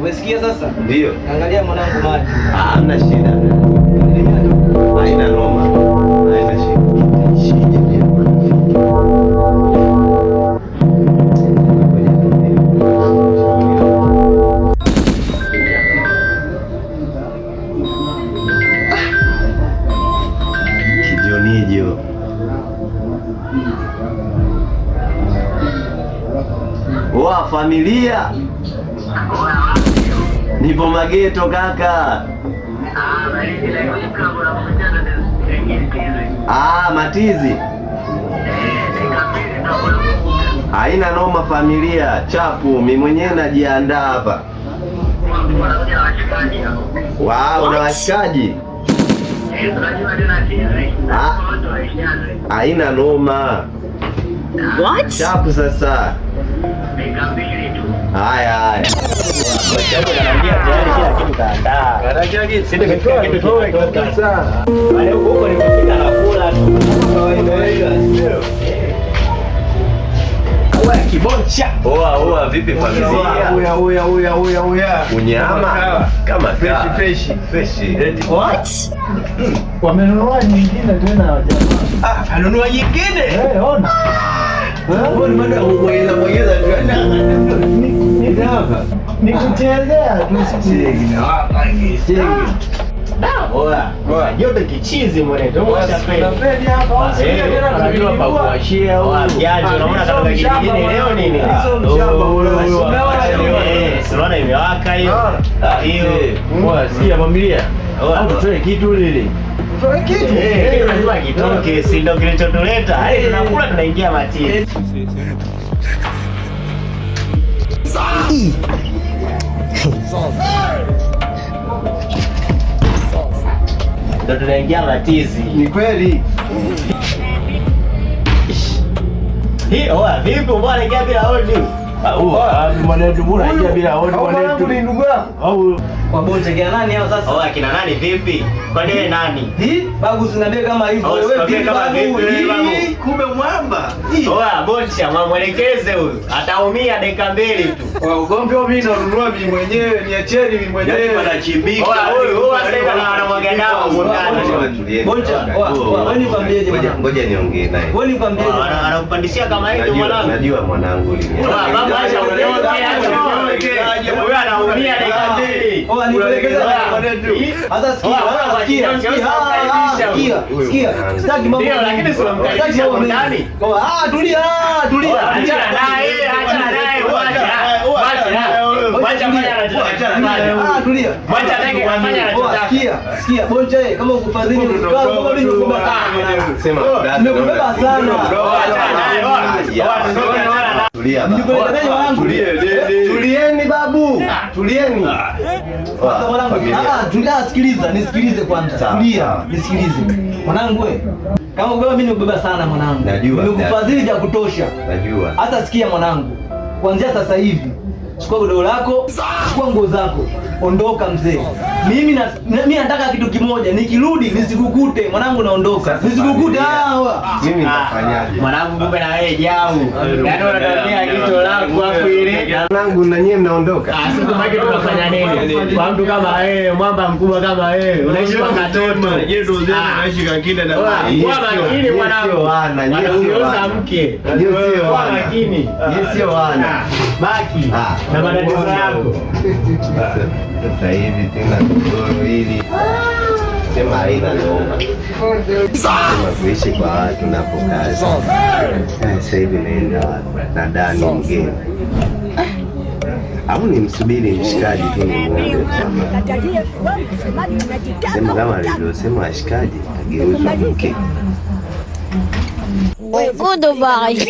Umesikia sasa? Ndio. Angalia mwanangu maji. Hamna shida. Haina noma. Haina shida. Kijonijo. Wa familia. Nipo Mageto kaka. Matizi. Haina noma familia. Chapu, mimi mwenyewe najiandaa hapa. Una washikaji? Haina noma. What? Chapu sasa. Haya. Kiboncha. Oa vipi familia? Oya. Unyama kama fresh. What? Wamenunua nyingine tena jamaa. Anunua nyingine? Ona. Nikuchezea tu yote kichizi mwenetu. Unajua pa kuashia unaona kama kingine leo nini? Unaona imewaka hiyo. Sikia familia. Tutoe kitu lile. Lazima kitoke, si ndio kilichotuleta. Tunakula tunaingia Matizi. Ndio tunaingia Matizi. Ni kweli. Vipi mbona ingia bila hodi? Mwanetu mbona ingia bila hodi? Mwanetu ni ndugu yangu. Wabonje kina nani hao sasa? Kina nani vipi? Kwa nini nani? Babu zinabia kama hivyo. Wewe vipi babu? Kumbe mwamba. Boncha mwelekeze huyu. Ataumia dakika mbili tu. Ugomvi mimi nanunua mimi mwenyewe, niacheni mimi mwenyewe. Anachimbika. Huyu sasa anamwaga damu mundani. Boncha, wewe nikwambieje? Ngoja niongee naye. Wewe nikwambieje? Anakupandishia kama hiyo mwanangu. Najua mwanangu lini. Baba acha uondoke. Wewe anaumia dakika mbili. Hata sikia. Sitaki mambo lakini sio mkalisha ndani. Tulia. Acha naye. Tulia. Mwacha atake kufanya anachotaka. Sikia. Boncha kama ukufadhili kama mimi nikubeba sana. Sema. Nimekubeba sana. Tulia. Tulieni babu. Tulieni. Sikiliza, nisikilize kwanza. Tulia, nisikilize. Mwanangu wewe, kama ubeba mimi nikubeba sana mwanangu. Nimekufadhili vya kutosha. Najua. Hata sikia mwanangu. Kuanzia sasa hivi, chukua godoro lako, chukua nguo zako, ondoka mzee. Mimi nataka kitu kimoja, nikirudi nisikukute mwanangu, naondoka. Nisikukute mimi nafanyaje? Mwanangu kumbe na wewe jau. Yaani unatokea kitu lako afu ile. Mwanangu na nyie mnaondoka. Siku maki tunafanya nini? Kwa mtu kama wewe, mwamba mkubwa kama wewe, unaishi kwa katoto. Je, ndio zenu unaishi kakinde na wewe. Kwa makini mwanangu. Wanauza mke. Kwa makini. Sio wana. Baki. Na matatizo yako. Sasa hivi tena godoro hili sema haina noma. Sema kuishi kwa watu napokaa. Sasa hivi naenda na Dani mgeni. Au nimsubiri mshikaji tu nimuone. Sema kama alivyosema washikaji ageuzwa mke. Goodbye.